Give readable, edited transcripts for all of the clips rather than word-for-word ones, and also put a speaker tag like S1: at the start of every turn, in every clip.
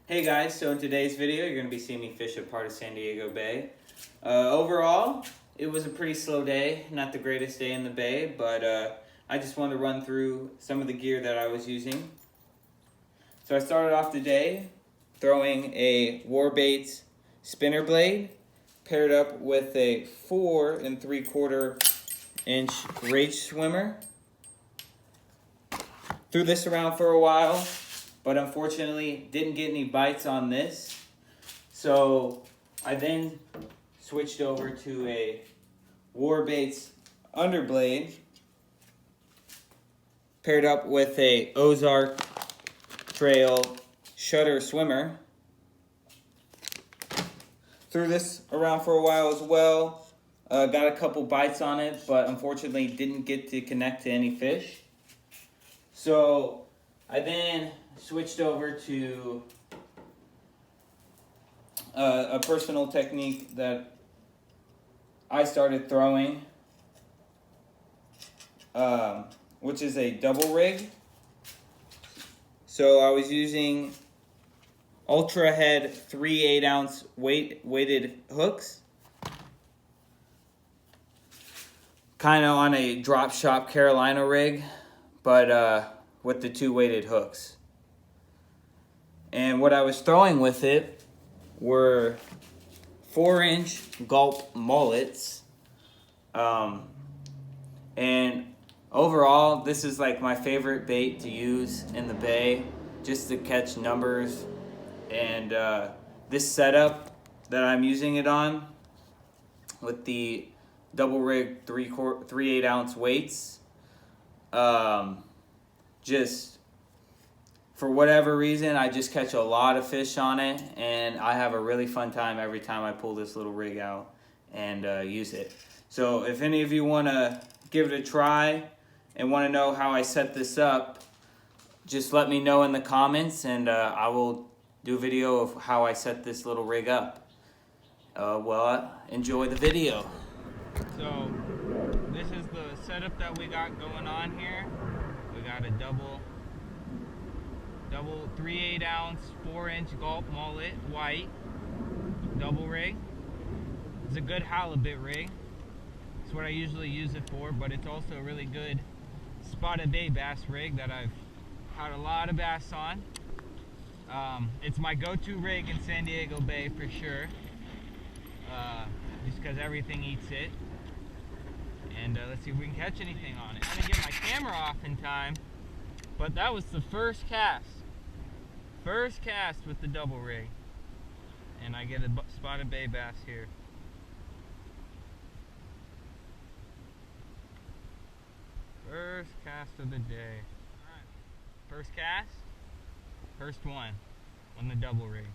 S1: Hey guys, so in today's video you're going to be seeing me fish a part of San Diego Bay. Overall, it was a pretty slow day, not the greatest day in the bay, but I just wanted to run through some of the gear that I was using. So I started off the day throwing a Warbaits spinner blade paired up with a 4 3/4 inch Rage swimmer. Threw this around for a while, but unfortunately didn't get any bites on this. So I then switched over to a Warbaits underblade paired up with a Ozark trail shutter swimmer. Threw this around for a while as well. Got a couple bites on it, but unfortunately didn't get to connect to any fish. So I then switched over to a personal technique that I started throwing, which is a double rig. So I was using Ultra Head 3 8-ounce weighted hooks, kind of on a drop shop Carolina rig, but with the 2 weighted hooks. And what I was throwing with it were 4-inch Gulp mullets. And overall, this is like my favorite bait to use in the bay, just to catch numbers. And this setup that I'm using it on with the double rig 3 8-ounce weights, just for whatever reason, I just catch a lot of fish on it, and I have a really fun time every time I pull this little rig out and use it. So if any of you want to give it a try and want to know how I set this up, just let me know in the comments, and I will do a video of how I set this little rig up. Enjoy the video.
S2: So this is the setup that we got going on here. We got a double 3 8-ounce 4-inch Gulp mullet white double rig. It's a good halibut rig. It's what I usually use it for, but it's also a really good spotted bay bass rig that I've had a lot of bass on. It's my go-to rig in San Diego Bay for sure, just because everything eats it. And let's see if we can catch anything on it. I didn't get my camera off in time, but that was the first cast with the double rig, and I get a spotted bay bass here. First cast of the day. All right, first cast, first one on the double rig.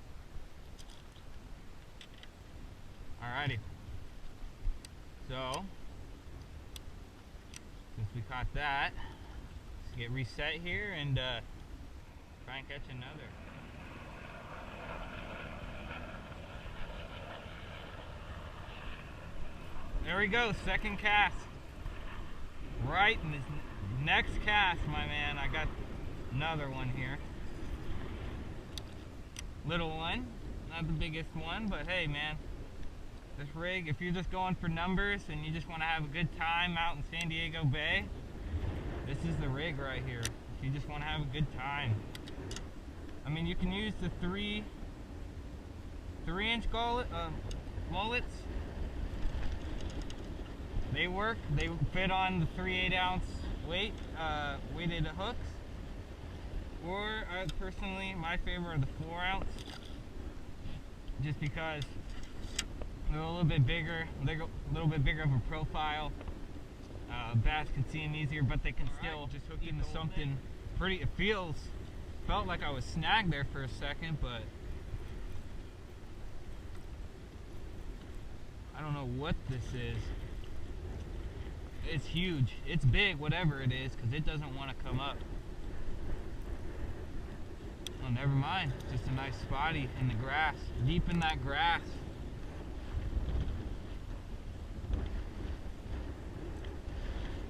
S2: Alrighty, so since we caught that, let's get reset here and try and catch another. There we go, second cast. Right in this next cast, my man, I got another one here. Little one, not the biggest one, but hey man, this rig, if you're just going for numbers and you just want to have a good time out in San Diego Bay, this is the rig right here. If you just want to have a good time. I mean, you can use the 3-inch mullets. They work. They fit on the 3 8-ounce weighted hooks. Or personally, my favorite are the 4-ounce, just because they're a little bit bigger. They're a little bit bigger of a profile. Bass can see them easier, but they can still just hook into something pretty. It felt like I was snagged there for a second, but I don't know what this is. It's huge. It's big, whatever it is, because it doesn't want to come up. Oh, never mind. Just a nice spotty in the grass, deep in that grass.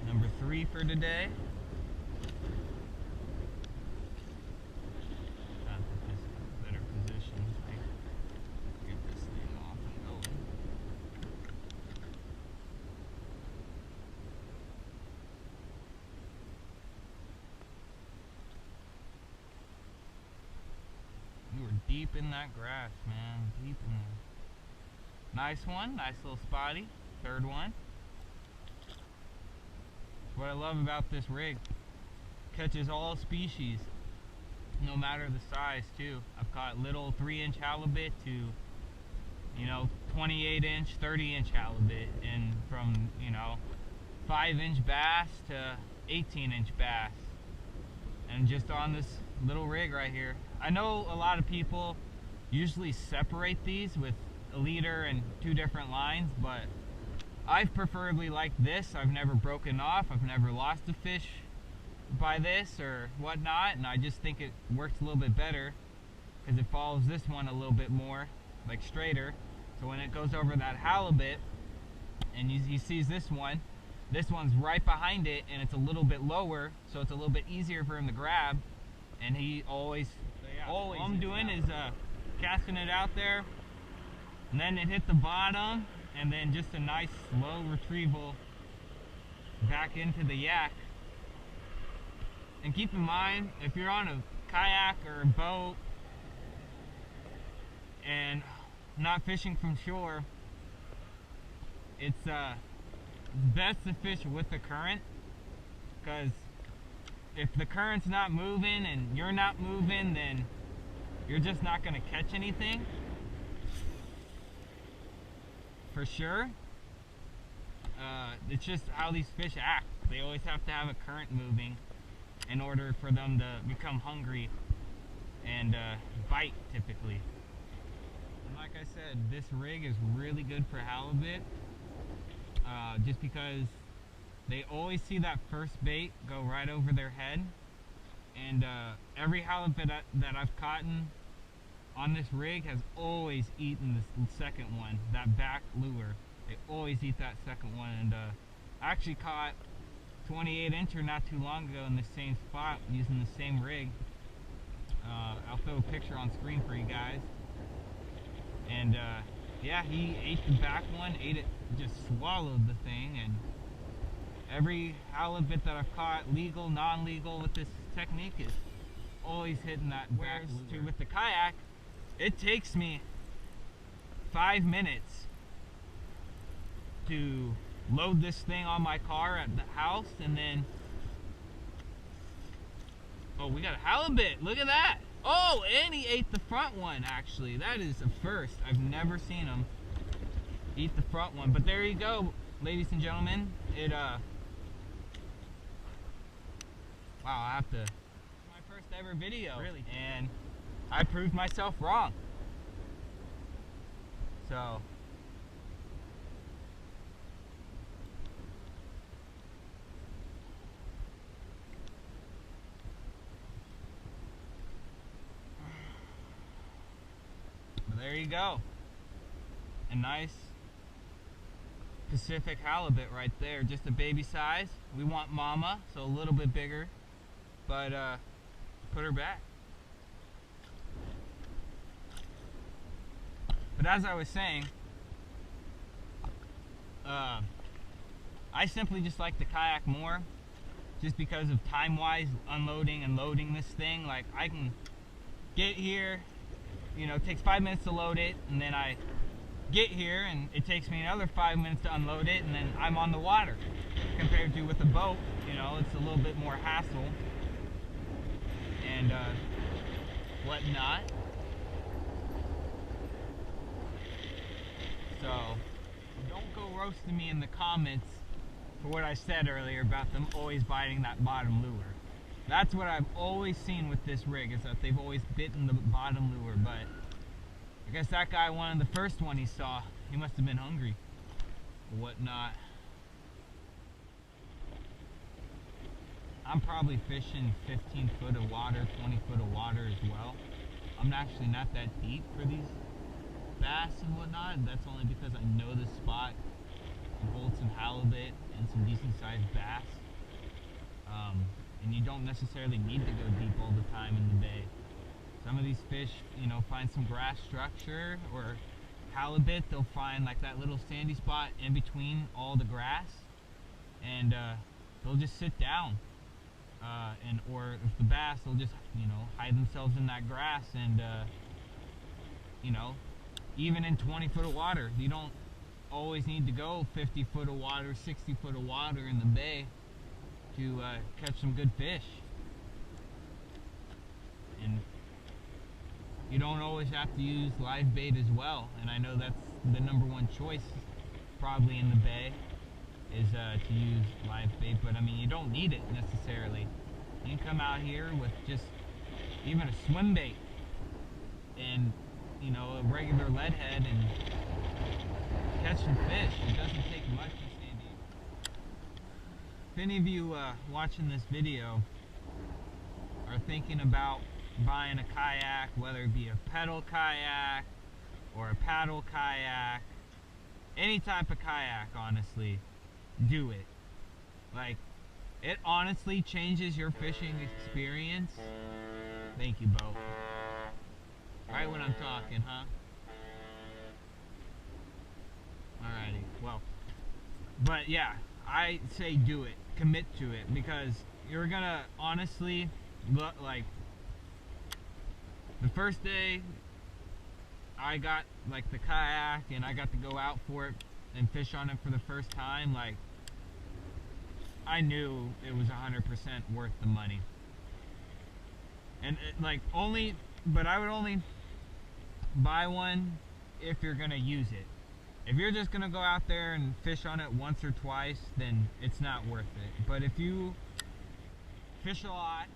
S2: Number 3 for today. Better position. deep in that grass, man. Deep in there. Nice one. Nice little spotty. Third one. What I love about this rig, catches all species, no matter the size too. I've caught little 3-inch halibut to, you know, 28-inch, 30-inch halibut, and from, you know, 5-inch bass to 18-inch bass, and just on this little rig right here. I know a lot of people usually separate these with a leader and 2 different lines, but I've preferably liked this. I've never broken off, I've never lost a fish by this or whatnot, and I just think it works a little bit better because it follows this one a little bit more, like straighter. So when it goes over that halibut and he sees this one's right behind it and it's a little bit lower, so it's a little bit easier for him to grab, and he always, all I'm doing is casting it out there, and then it hit the bottom, and then just a nice slow retrieval back into the yak. And keep in mind, if you're on a kayak or a boat and not fishing from shore, it's best to fish with the current, because if the current's not moving and you're not moving, then you're just not going to catch anything. For sure. It's just how these fish act. They always have to have a current moving in order for them to become hungry and bite, typically. And like I said, this rig is really good for halibut, just because they always see that first bait go right over their head, and every halibut that I've caught on this rig has always eaten the second one, that back lure. They always eat that second one, and I actually caught 28-incher not too long ago in the same spot using the same rig. I'll throw a picture on screen for you guys. And yeah, he ate the back one, ate it, just swallowed the thing. And every halibut that I've caught, legal, non-legal, with this technique is always hitting that back lure. With the kayak, it takes me 5 minutes to load this thing on my car at the house, and then, oh, we got a halibut, look at that. Oh, and he ate the front one. Actually, that is a first. I've never seen him eat the front one, but there you go, ladies and gentlemen. It wow, I have to, my first ever video, really, and I proved myself wrong. So there you go. A nice Pacific halibut right there. Just a baby size. We want mama, so a little bit bigger. But put her back. But as I was saying, I simply just like the kayak more, just because of time-wise, unloading and loading this thing. Like, I can get here, you know, it takes 5 minutes to load it, and then I get here and it takes me another 5 minutes to unload it, and then I'm on the water. Compared to with a boat, you know, it's a little bit more hassle and whatnot. So don't go roasting me in the comments for what I said earlier about them always biting that bottom lure. That's what I've always seen with this rig, is that they've always bitten the bottom lure. But I guess that guy wanted the first one he saw. He must have been hungry or whatnot. I'm probably fishing 15 foot of water, 20 foot of water as well. I'm actually not that deep for these bass and whatnot. That's only because I know this spot holds some halibut and some decent sized bass. And you don't necessarily need to go deep all the time in the bay. Some of these fish, you know, find some grass structure, or halibut, they'll find like that little sandy spot in between all the grass, and they'll just sit down. Or if the bass, they'll just, you know, hide themselves in that grass and you know, even in 20 foot of water, you don't always need to go 50 foot of water, 60 foot of water in the bay to catch some good fish. And you don't always have to use live bait as well, and I know that's the #1 choice probably in the bay is to use live bait, but I mean, you don't need it necessarily. You can come out here with just even a swim bait and, you know, a regular lead head and catch some fish. It doesn't take much in San Diego. If any of you watching this video are thinking about buying a kayak, whether it be a pedal kayak or a paddle kayak, any type of kayak, honestly, do it. Like, it honestly changes your fishing experience. Thank you, Bo. Right when I'm talking, huh? Alrighty, well, but yeah, I say do it, commit to it, because you're gonna honestly look like the first day I got like the kayak and I got to go out for it and fish on it for the first time. Like, I knew it was 100% worth the money, and but I would only buy one if you're gonna use it. If you're just gonna go out there and fish on it once or twice, then it's not worth it. But if you fish a lot,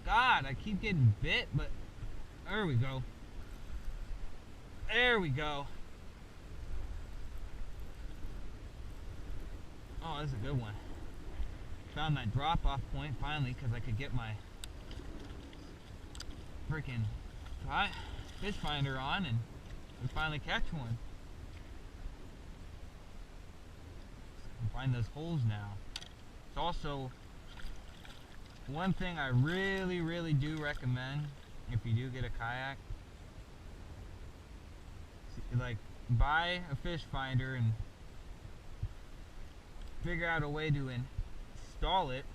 S2: God, I keep getting bit, but there we go. There we go. Oh, that's a good one. Found that drop-off point finally, because I could get my freaking fish finder on and we finally catch one. Find those holes now. It's also one thing I really do recommend if you do get a kayak. Like, buy a fish finder and figure out a way to install it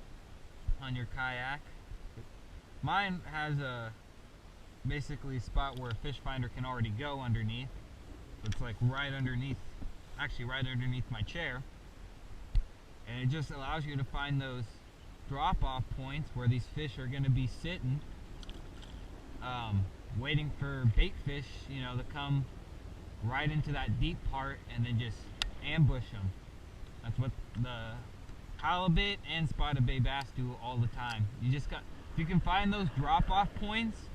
S2: on your kayak. Mine has a basically spot where a fish finder can already go underneath. So it's like right underneath, actually right underneath my chair. And it just allows you to find those drop-off points where these fish are going to be sitting, waiting for bait fish, you know, to come right into that deep part and then just ambush them. That's what the halibut and spotted bay bass do all the time. You just got, if you can find those drop-off points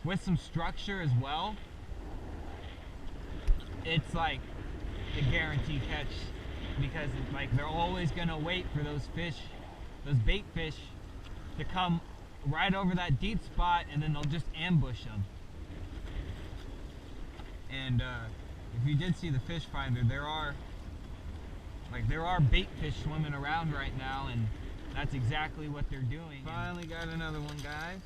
S2: with some structure as well, it's like a guaranteed catch, because like they're always gonna wait for those fish, those bait fish, to come right over that deep spot, and then they'll just ambush them. And if you did see the fish finder, there are bait fish swimming around right now, and that's exactly what they're doing. Finally got another one, guys.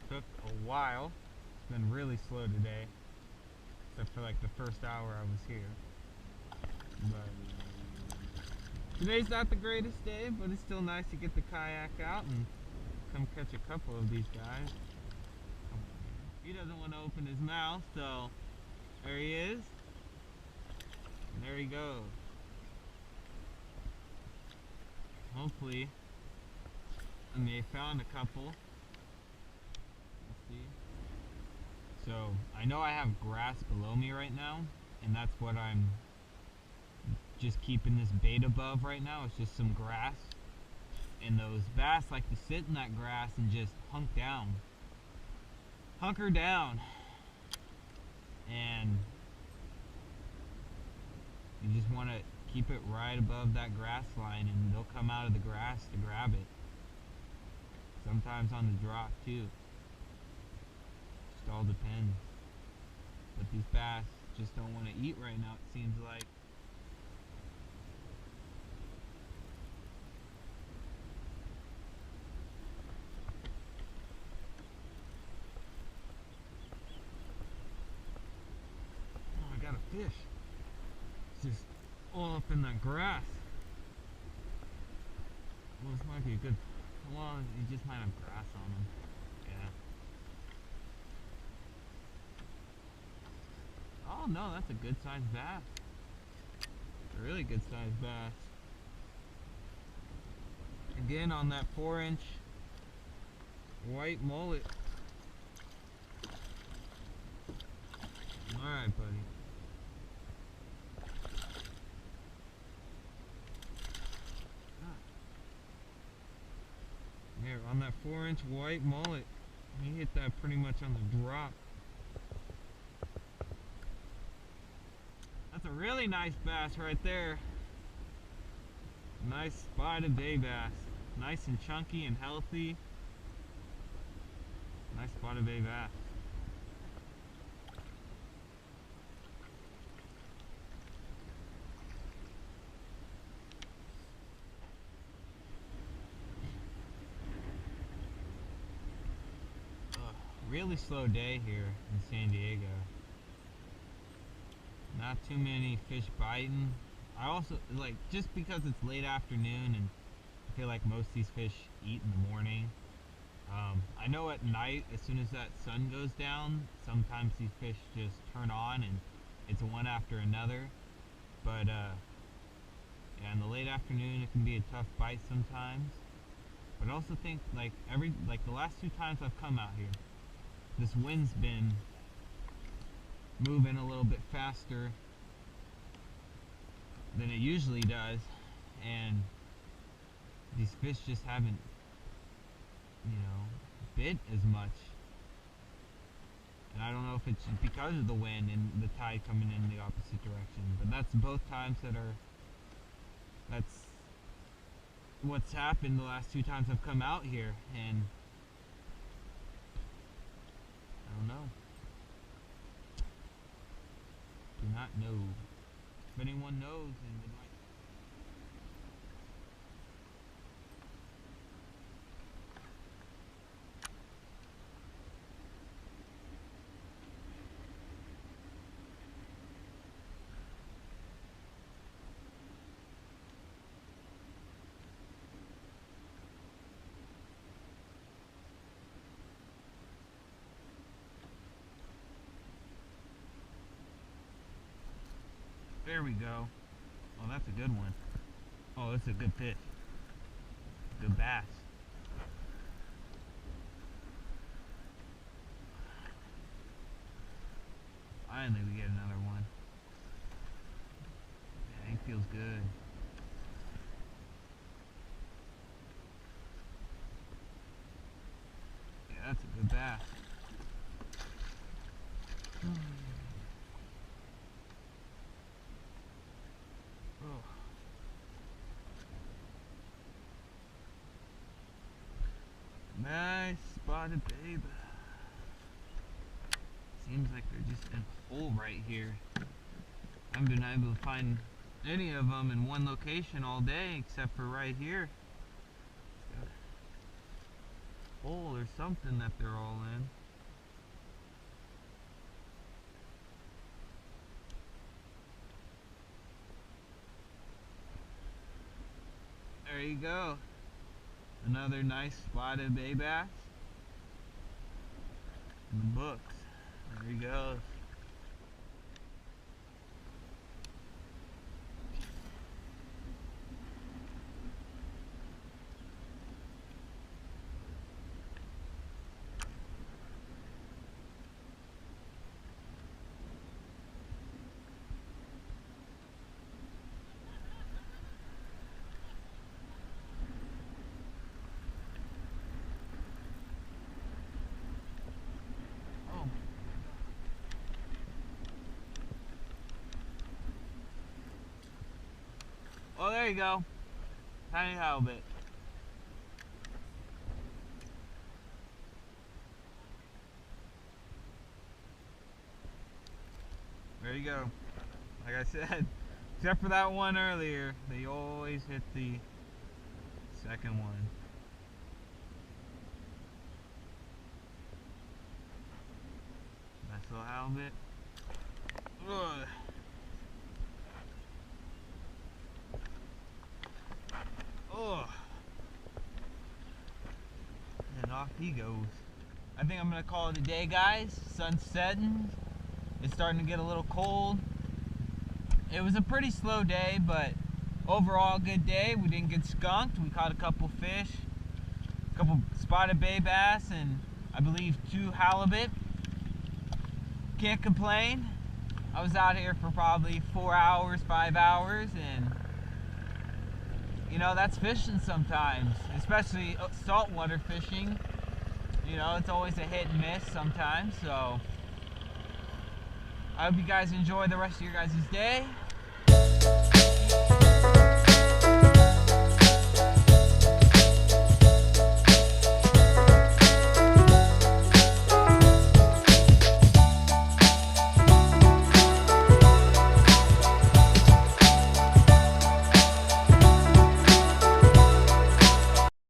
S2: Took a while. It's been really slow today, except for like the first hour I was here. But today's not the greatest day, but it's still nice to get the kayak out and come catch a couple of these guys. He doesn't want to open his mouth, so there he is. And there he goes. Hopefully, I may have found a couple. Let's see. So, I know I have grass below me right now, and that's what I'm just keeping this bait above right now. It's just some grass. And those bass like to sit in that grass and just hunker down. And you just want to keep it right above that grass line, and they'll come out of the grass to grab it. Sometimes on the drop too. Just all depends. But these bass just don't want to eat right now, it seems like. Oh, I got a fish. It's just all up in that grass. Well, this might be a good Well, you just might have grass on them. Yeah. Oh no, that's a good sized bass. A really good sized bass. Again on that 4-inch white mullet. Alright, buddy. Here, on that 4-inch white mullet. He hit that pretty much on the drop. That's a really nice bass right there. Nice spotted bay bass. Nice and chunky and healthy. Nice spotted bay bass. Really slow day here in San Diego. Not too many fish biting. I also, like, just because it's late afternoon and I feel like most of these fish eat in the morning. I know at night, as soon as that sun goes down, sometimes these fish just turn on and it's one after another. But yeah, in the late afternoon it can be a tough bite sometimes. But I also think like the last 2 times I've come out here, this wind's been moving a little bit faster than it usually does, and these fish just haven't, bit as much. And I don't know if it's because of the wind and the tide coming in the opposite direction, but that's both times that's what's happened the last 2 times I've come out here, and I don't know. Do not know. If anyone knows, then would like. There we go. Oh, that's a good one. Oh, that's a good fish. Good bass. Finally we get another one. Yeah, he feels good. Yeah, that's a good bass. Oh. Nice spotted babe. Seems like they're just in a hole right here. I haven't been able to find any of them in one location all day except for right here. It's got a hole or something that they're all in. There you go. Another nice spotted bay bass in the books. There he goes. Oh, there you go. Tiny halibut. There you go. Like I said, except for that one earlier, they always hit the second one. Nice little halibut. Ugh. Oh, off he goes. I think I'm gonna call it a day, guys. Sun's setting. It's starting to get a little cold. It was a pretty slow day, but overall good day. We didn't get skunked. We caught a couple fish, a couple spotted bay bass, and I believe 2 halibut. Can't complain. I was out here for probably 4 hours, 5 hours, and you know, that's fishing sometimes, especially saltwater fishing. You know, it's always a hit and miss sometimes, so I hope you guys enjoy the rest of your guys' day.